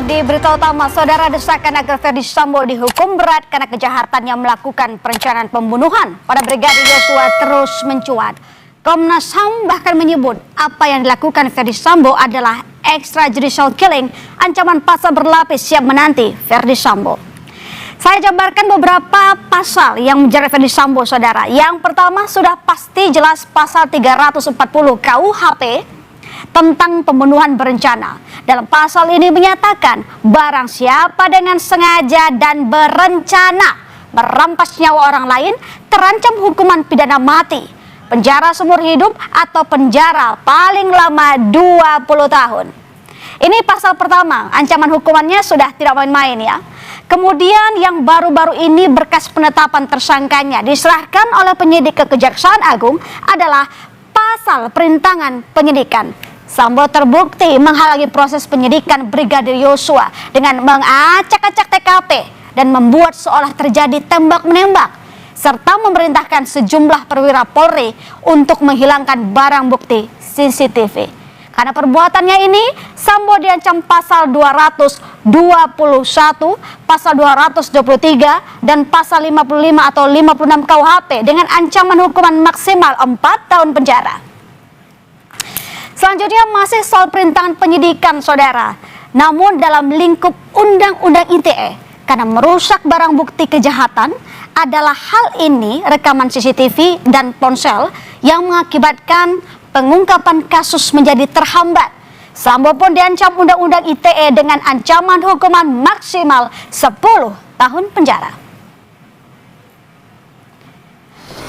Di berita utama, saudara, desakan agar Ferdy Sambo dihukum berat karena kejahatannya melakukan perencanaan pembunuhan pada Brigadir Yosua terus mencuat. Komnas HAM bahkan menyebut apa yang dilakukan Ferdy Sambo adalah extrajudicial killing, ancaman pasal berlapis siap menanti Ferdy Sambo. Saya jabarkan beberapa pasal yang menjerat Ferdy Sambo, saudara. Yang pertama sudah pasti jelas pasal 340 KUHP tentang pembunuhan berencana. Dalam pasal ini menyatakan barang siapa dengan sengaja dan berencana merampas nyawa orang lain terancam hukuman pidana mati, penjara seumur hidup atau penjara paling lama 20 tahun. Ini pasal pertama, ancaman hukumannya sudah tidak main-main ya. Kemudian yang baru-baru ini berkas penetapan tersangkanya diserahkan oleh penyidik ke Kejaksaan Agung adalah pasal perintangan penyidikan. Sambo terbukti menghalangi proses penyidikan Brigadir Yosua dengan mengacak-acak TKP dan membuat seolah terjadi tembak-menembak, serta memerintahkan sejumlah perwira Polri untuk menghilangkan barang bukti CCTV. Karena perbuatannya ini, Sambo diancam pasal 221, pasal 223, dan pasal 55 atau 56 KUHP dengan ancaman hukuman maksimal 4 tahun penjara. Selanjutnya masih soal perintangan penyidikan, saudara. Namun dalam lingkup Undang-Undang ITE, karena merusak barang bukti kejahatan adalah hal ini rekaman CCTV dan ponsel yang mengakibatkan pengungkapan kasus menjadi terhambat. Sambo pun diancam Undang-Undang ITE dengan ancaman hukuman maksimal 10 tahun penjara.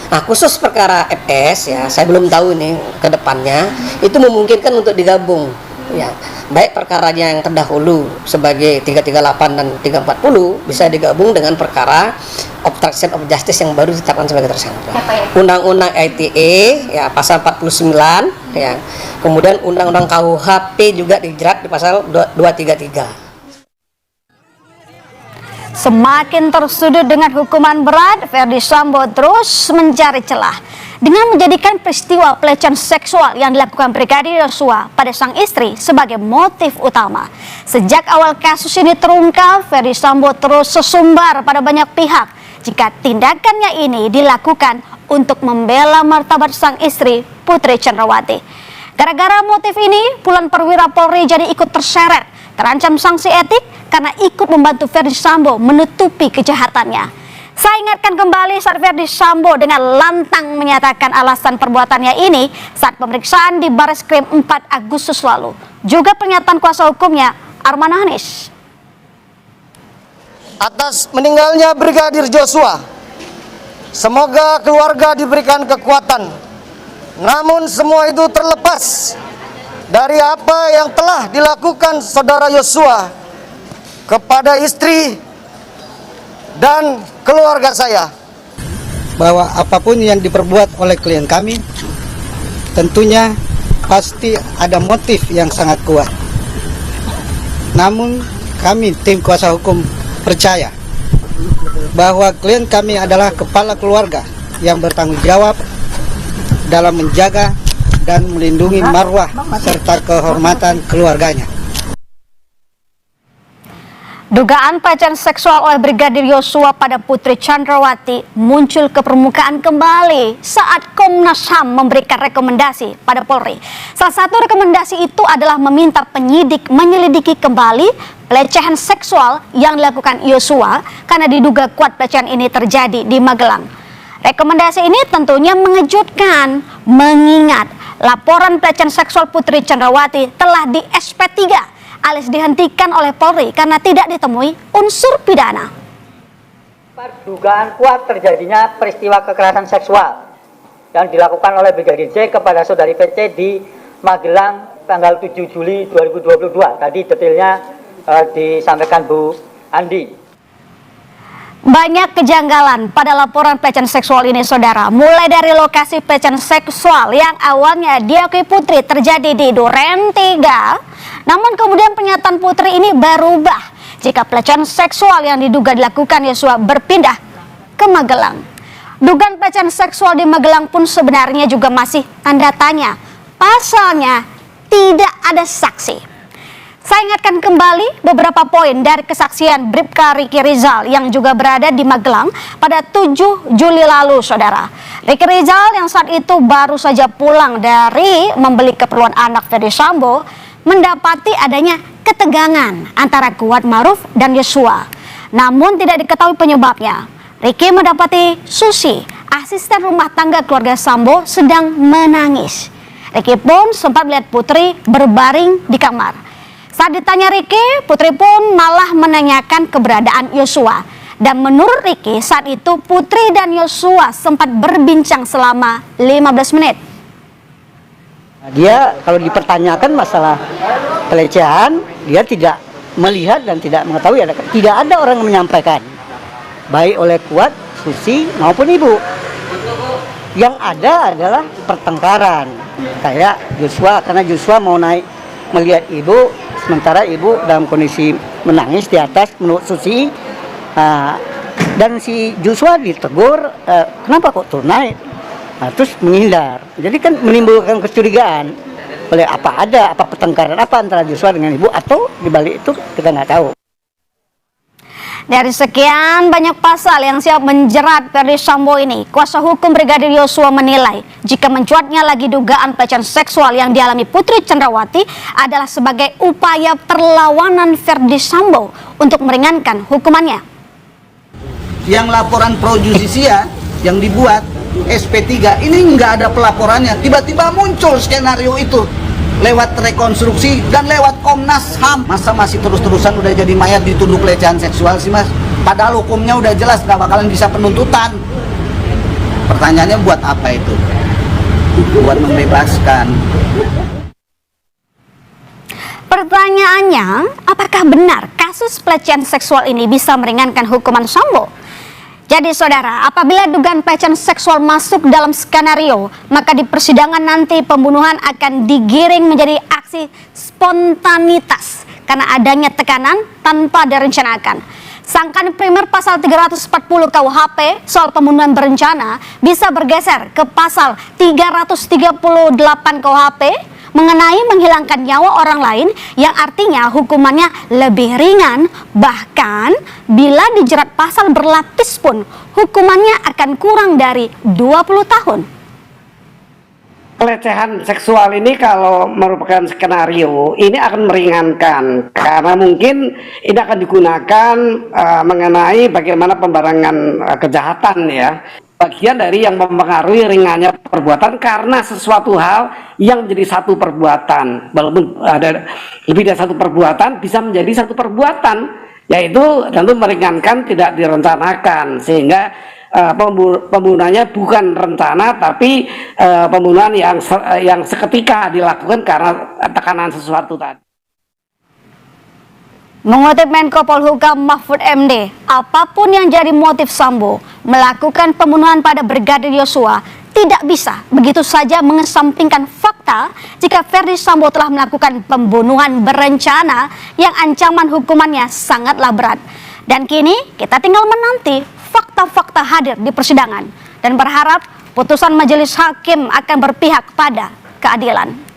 Nah, khusus perkara FS ya, saya belum tahu nih ke depannya itu memungkinkan untuk digabung ya. Baik perkaranya yang terdahulu sebagai 338 dan 340 bisa digabung dengan perkara obstruction of justice yang baru ditetapkan sebagai tersangka. Undang-Undang ITE ya pasal 49 ya. Kemudian Undang-Undang KUHP juga dijerat di pasal 233. Semakin tersudut dengan hukuman berat, Ferdy Sambo terus mencari celah dengan menjadikan peristiwa pelecehan seksual yang dilakukan Brigadir Yosua pada sang istri sebagai motif utama. Sejak awal kasus ini terungkap, Ferdy Sambo terus sesumbar pada banyak pihak jika tindakannya ini dilakukan untuk membela martabat sang istri Putri Chandrawati. Gara-gara motif ini, puluhan perwira Polri jadi ikut terseret, terancam sanksi etik karena ikut membantu Ferdy Sambo menutupi kejahatannya. Saya ingatkan kembali saat Ferdy Sambo dengan lantang menyatakan alasan perbuatannya ini saat pemeriksaan di Barreskrim 4 Agustus lalu. Juga pernyataan kuasa hukumnya Arman Hanis. Atas meninggalnya Brigadir Yosua, semoga keluarga diberikan kekuatan. Namun semua itu terlepas dari apa yang telah dilakukan saudara Yosua kepada istri dan keluarga saya. Bahwa apapun yang diperbuat oleh klien kami tentunya pasti ada motif yang sangat kuat. Namun kami tim kuasa hukum percaya bahwa klien kami adalah kepala keluarga yang bertanggung jawab dalam menjaga dan melindungi marwah serta kehormatan keluarganya. Dugaan pelecehan seksual oleh Brigadir Yosua pada Putri Chandrawati muncul ke permukaan kembali saat Komnas HAM memberikan rekomendasi pada Polri. Salah satu rekomendasi itu adalah meminta penyidik menyelidiki kembali pelecehan seksual yang dilakukan Yosua karena diduga kuat pelecehan ini terjadi di Magelang. Rekomendasi ini tentunya mengejutkan mengingat laporan pelecehan seksual Putri Chandrawati telah di SP3 alias dihentikan oleh Polri karena tidak ditemui unsur pidana. Dugaan kuat terjadinya peristiwa kekerasan seksual yang dilakukan oleh Brigadir J kepada saudari PC di Magelang tanggal 7 Juli 2022. Tadi detailnya disampaikan Bu Andi. Banyak kejanggalan pada laporan pelecehan seksual ini, saudara. Mulai dari lokasi pelecehan seksual yang awalnya diakui Putri terjadi di Duren 3, namun kemudian pernyataan Putri ini berubah jika pelecehan seksual yang diduga dilakukan Yosua berpindah ke Magelang. Dugaan pelecehan seksual di Magelang pun sebenarnya juga masih tanda tanya. Pasalnya tidak ada saksi. Saya ingatkan kembali beberapa poin dari kesaksian Bribka Riki Rizal yang juga berada di Magelang pada 7 Juli lalu, saudara. Riki Rizal yang saat itu baru saja pulang dari membeli keperluan anak Ferdi Sambo mendapati adanya ketegangan antara Kuat Maruf dan Yosua. Namun tidak diketahui penyebabnya. Riki mendapati Susi, asisten rumah tangga keluarga Sambo, sedang menangis. Riki pun sempat melihat Putri berbaring di kamar. Saat ditanya Riki, Putri pun malah menanyakan keberadaan Yosua. Dan menurut Riki, saat itu Putri dan Yosua sempat berbincang selama 15 menit. Dia kalau dipertanyakan masalah pelecehan, dia tidak melihat dan tidak mengetahui, tidak ada orang yang menyampaikan, baik oleh Kuat, Susi maupun Ibu. Yang ada adalah pertengkaran, kayak Joshua, karena Joshua mau naik melihat Ibu, sementara Ibu dalam kondisi menangis di atas menurut Susi. Dan si Joshua ditegur, kenapa kok turun naik? Terus menghindar. Jadi kan menimbulkan kecurigaan oleh apa pertengkaran apa antara Joshua dengan Ibu, atau dibalik itu kita nggak tahu. Dari sekian banyak pasal yang siap menjerat Ferdi Sambo ini, kuasa hukum Brigadir Yosua menilai jika mencuatnya lagi dugaan pelecehan seksual yang dialami Putri Chandrawati adalah sebagai upaya perlawanan Ferdi Sambo untuk meringankan hukumannya. Yang laporan pro justisia yang dibuat SP3 ini nggak ada pelaporannya, tiba-tiba muncul skenario itu lewat rekonstruksi dan lewat Komnas HAM. Masa masih terus-terusan udah jadi mayat dituduh pelecehan seksual sih Mas? Padahal hukumnya udah jelas nggak bakalan bisa penuntutan. Pertanyaannya buat apa itu? Buat membebaskan. Pertanyaannya, apakah benar kasus pelecehan seksual ini bisa meringankan hukuman Sambo? Jadi saudara, apabila dugaan pelecehan seksual masuk dalam skenario, maka di persidangan nanti pembunuhan akan digiring menjadi aksi spontanitas karena adanya tekanan tanpa direncanakan. Sangkaan primer pasal 340 KUHP soal pembunuhan berencana bisa bergeser ke pasal 338 KUHP mengenai menghilangkan nyawa orang lain, yang artinya hukumannya lebih ringan. Bahkan bila dijerat pasal berlapis pun hukumannya akan kurang dari 20 tahun. Pelecehan seksual ini kalau merupakan skenario, ini akan meringankan karena mungkin ini akan digunakan mengenai bagaimana pembarangan kejahatan ya. Bagian dari yang mempengaruhi ringannya perbuatan karena sesuatu hal yang menjadi satu perbuatan, walaupun ada lebih dari satu perbuatan bisa menjadi satu perbuatan, yaitu tentu meringankan tidak direncanakan, sehingga pembunuhannya bukan rencana tapi pembunuhan yang seketika dilakukan karena tekanan sesuatu tadi. Mengutip Menko Polhukam Mahfud MD, apapun yang jadi motif Sambo melakukan pembunuhan pada Brigadir Yosua, tidak bisa begitu saja mengesampingkan fakta jika Ferdi Sambo telah melakukan pembunuhan berencana yang ancaman hukumannya sangatlah berat. Dan kini kita tinggal menanti fakta-fakta hadir di persidangan dan berharap putusan majelis hakim akan berpihak pada keadilan.